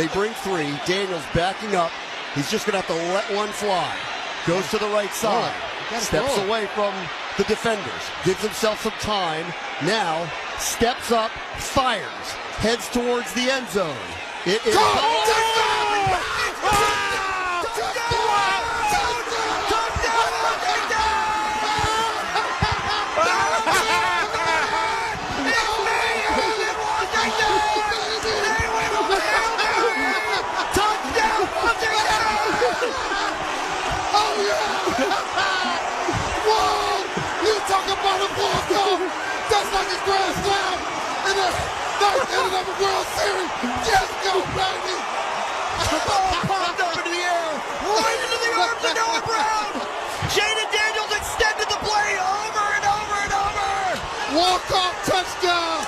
They bring 3. Daniels backing up. He's just going to have to let one fly. Goes to the right side. Steps away from the defenders. Gives himself some time. Now steps up, fires, heads towards the end zone. It is Whoa! You talk about a ball goal! That's like a grand slam in the ninth inning of a World Series! Yes, go, baby! The ball popped up into the air, right into the arms of Noah Brown! Jayden Daniels extended the play over and over and over! Walk-off touchdown!